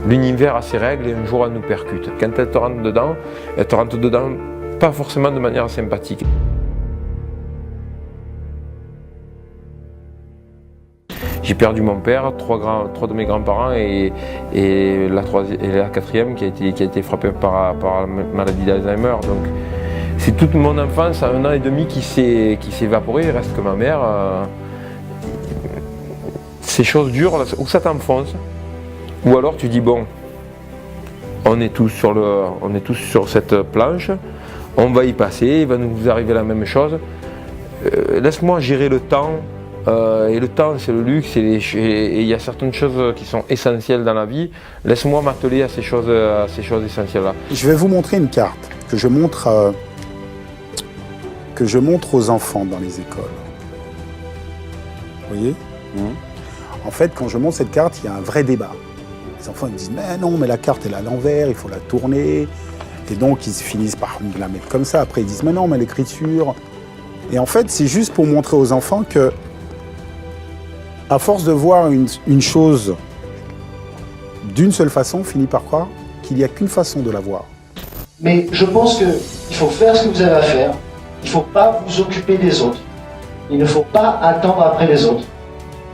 L'univers a ses règles et un jour elle nous percute. Quand elle te rentre dedans pas forcément de manière sympathique. J'ai perdu mon père, trois de mes grands-parents et la quatrième qui a été frappée par la maladie d'Alzheimer. Donc c'est toute mon enfance à 1 an et demi qui s'est évaporée. Il reste que ma mère. Ces choses dures, où ça t'enfonce. Ou alors tu dis bon, on est tous sur cette planche, on va y passer, il va nous arriver la même chose. Laisse-moi gérer le temps. Et le temps, c'est le luxe, et il y a certaines choses qui sont essentielles dans la vie. Laisse-moi m'atteler à ces choses essentielles-là. Je vais vous montrer une carte que je montre aux enfants dans les écoles. Vous voyez ? En fait, quand je montre cette carte, il y a un vrai débat. Les enfants ils me disent « Mais non, mais la carte, elle est à l'envers, il faut la tourner. » Et donc, ils finissent par la mettre comme ça. Après, ils disent « Mais non, mais l'écriture... » Et en fait, c'est juste pour montrer aux enfants que à force de voir une chose d'une seule façon, on finit par croire qu'il n'y a qu'une façon de la voir. Mais je pense qu'il faut faire ce que vous avez à faire. Il ne faut pas vous occuper des autres. Il ne faut pas attendre après les autres.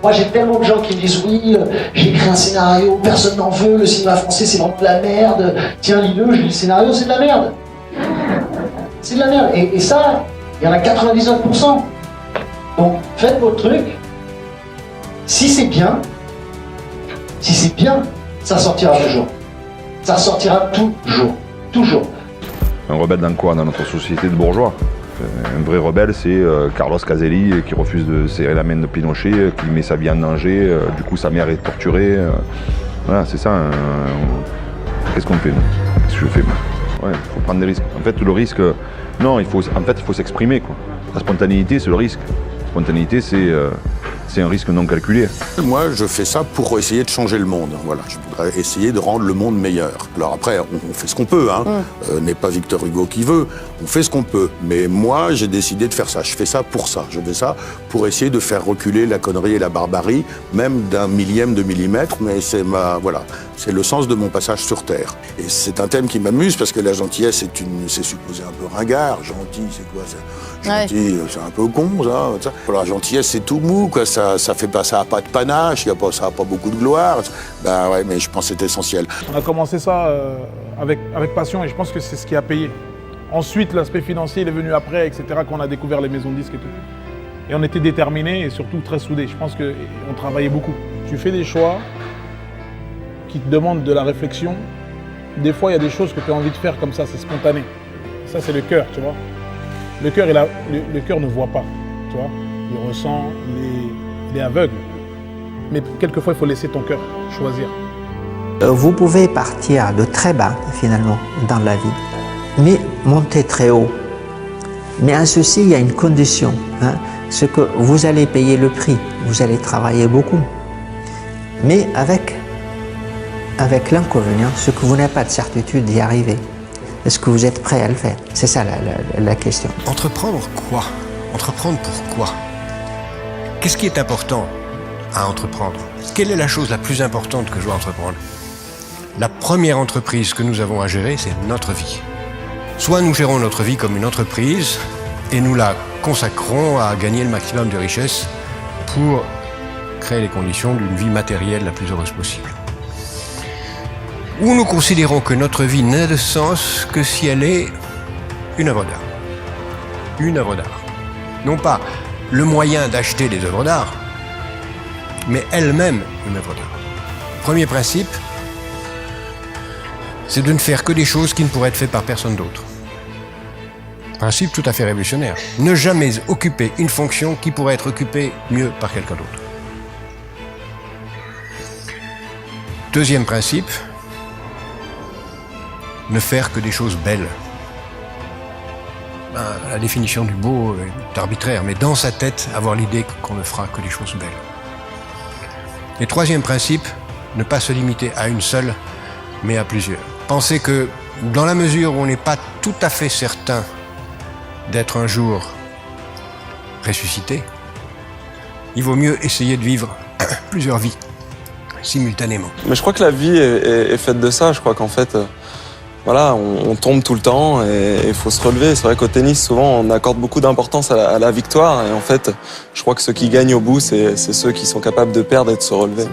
Moi, j'ai tellement de gens qui me disent « Oui, j'ai écrit un scénario, personne n'en veut, le cinéma français, c'est vraiment de la merde. Tiens, lis-le, je lis le scénario, c'est de la merde. » C'est de la merde. Et ça, il y en a 99%. Donc, faites votre truc. Si c'est bien, ça sortira toujours. Ça sortira toujours. Un rebelle dans quoi? Dans notre société de bourgeois. Un vrai rebelle, c'est Carlos Caselli qui refuse de serrer la main de Pinochet, qui met sa vie en danger, du coup sa mère est torturée. Voilà, c'est ça. Qu'est-ce qu'on fait, nous? Qu'est-ce que je fais, moi? Ouais, faut prendre des risques. En fait, le risque, non, il faut s'exprimer, quoi. La spontanéité, c'est le risque. La spontanéité, c'est un risque non calculé. Moi, je fais ça pour essayer de changer le monde. Voilà, je voudrais essayer de rendre le monde meilleur. Alors après, on fait ce qu'on peut, hein. N'est pas Victor Hugo qui veut. On fait ce qu'on peut. Mais moi, j'ai décidé de faire ça. Je fais ça pour ça. Je fais ça pour essayer de faire reculer la connerie et la barbarie, même d'un millième de millimètre. Mais voilà, c'est le sens de mon passage sur Terre. Et c'est un thème qui m'amuse parce que la gentillesse, c'est supposé un peu ringard. Gentil, c'est quoi ça? Gentil, c'est un peu con, ça. Voilà, la gentillesse, c'est tout mou, quoi. Ça a pas de panache, ça a pas beaucoup de gloire. Ben ouais, mais je pense que c'est essentiel. On a commencé ça avec passion et je pense que c'est ce qui a payé. Ensuite, l'aspect financier, il est venu après, etc., quand on a découvert les maisons de disques et tout. Et on était déterminés et surtout très soudés. Je pense qu'on travaillait beaucoup. Tu fais des choix qui te demandent de la réflexion. Des fois, il y a des choses que tu as envie de faire comme ça, c'est spontané. Ça, c'est le cœur, tu vois. Le cœur ne voit pas, tu vois. Il ressent, il est aveugle. Mais quelquefois, il faut laisser ton cœur choisir. Vous pouvez partir de très bas, finalement, dans la vie, mais monter très haut. Mais à ceci, il y a une condition, hein, c'est que vous allez payer le prix, vous allez travailler beaucoup. Mais avec l'inconvénient, c'est que vous n'avez pas de certitude d'y arriver. Est-ce que vous êtes prêt à le faire? C'est ça la question. Entreprendre quoi? Entreprendre pourquoi? Qu'est-ce qui est important à entreprendre? Quelle est la chose la plus importante que je dois entreprendre? La première entreprise que nous avons à gérer, c'est notre vie. Soit nous gérons notre vie comme une entreprise et nous la consacrons à gagner le maximum de richesses pour créer les conditions d'une vie matérielle la plus heureuse possible. Ou nous considérons que notre vie n'a de sens que si elle est une œuvre d'art. Une œuvre d'art. Non pas le moyen d'acheter des œuvres d'art, mais elle-même une œuvre d'art. Premier principe, c'est de ne faire que des choses qui ne pourraient être faites par personne d'autre. Principe tout à fait révolutionnaire. Ne jamais occuper une fonction qui pourrait être occupée mieux par quelqu'un d'autre. Deuxième principe, ne faire que des choses belles. La définition du beau est arbitraire, mais dans sa tête, avoir l'idée qu'on ne fera que des choses belles. Et troisième principe, ne pas se limiter à une seule, mais à plusieurs. Pensez que dans la mesure où on n'est pas tout à fait certain d'être un jour ressuscité, il vaut mieux essayer de vivre plusieurs vies. simultanément. Mais je crois que la vie est faite de ça. Je crois qu'en fait, voilà, on tombe tout le temps et il faut se relever. C'est vrai qu'au tennis, souvent, on accorde beaucoup d'importance à la victoire. Et en fait, je crois que ceux qui gagnent au bout, c'est ceux qui sont capables de perdre et de se relever.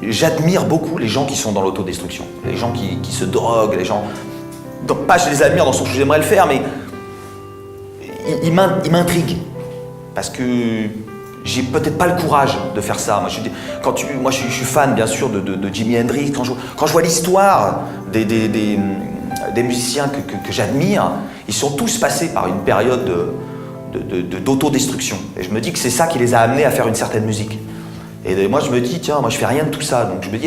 J'admire beaucoup les gens qui sont dans l'autodestruction, les gens qui se droguent, les gens... Donc, pas je les admire dans le sens où j'aimerais le faire, mais ils m'intriguent. Parce que j'ai peut-être pas le courage de faire ça. Moi, je suis fan, bien sûr, de Jimi Hendrix. Quand je vois l'histoire des musiciens que j'admire, ils sont tous passés par une période d'autodestruction. Et je me dis que c'est ça qui les a amenés à faire une certaine musique. Et moi, je me dis, tiens, moi, je fais rien de tout ça. Donc, je me dis,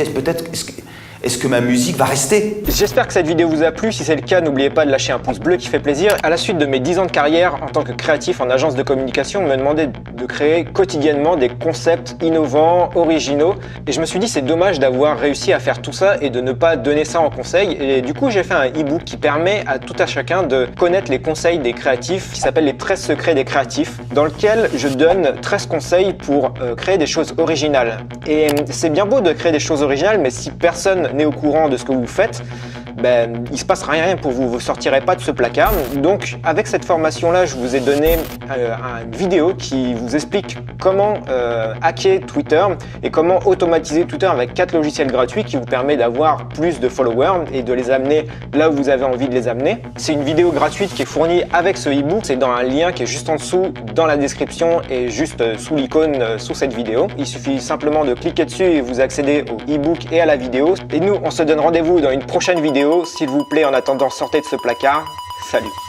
est-ce que ma musique va rester? J'espère que cette vidéo vous a plu. Si c'est le cas, n'oubliez pas de lâcher un pouce bleu qui fait plaisir. À la suite de mes 10 ans de carrière en tant que créatif en agence de communication, on me demandait de créer quotidiennement des concepts innovants, originaux. Et je me suis dit, c'est dommage d'avoir réussi à faire tout ça et de ne pas donner ça en conseil. Et du coup, j'ai fait un e-book qui permet à tout à chacun de connaître les conseils des créatifs, qui s'appelle les 13 secrets des créatifs, dans lequel je donne 13 conseils pour créer des choses originales. Et c'est bien beau de créer des choses originales, mais si personne n'est au courant de ce que vous faites, ben, il se passera rien pour vous, vous sortirez pas de ce placard. Donc avec cette formation là, je vous ai donné une vidéo qui vous explique comment hacker Twitter et comment automatiser Twitter avec 4 logiciels gratuits qui vous permet d'avoir plus de followers et de les amener là où vous avez envie de les amener. C'est une vidéo gratuite qui est fournie avec ce e-book, c'est dans un lien qui est juste en dessous dans la description et juste sous l'icône sous cette vidéo. Il suffit simplement de cliquer dessus et vous accédez au e-book et à la vidéo. Et nous, on se donne rendez-vous dans une prochaine vidéo. S'il vous plaît, en attendant, sortez de ce placard. Salut!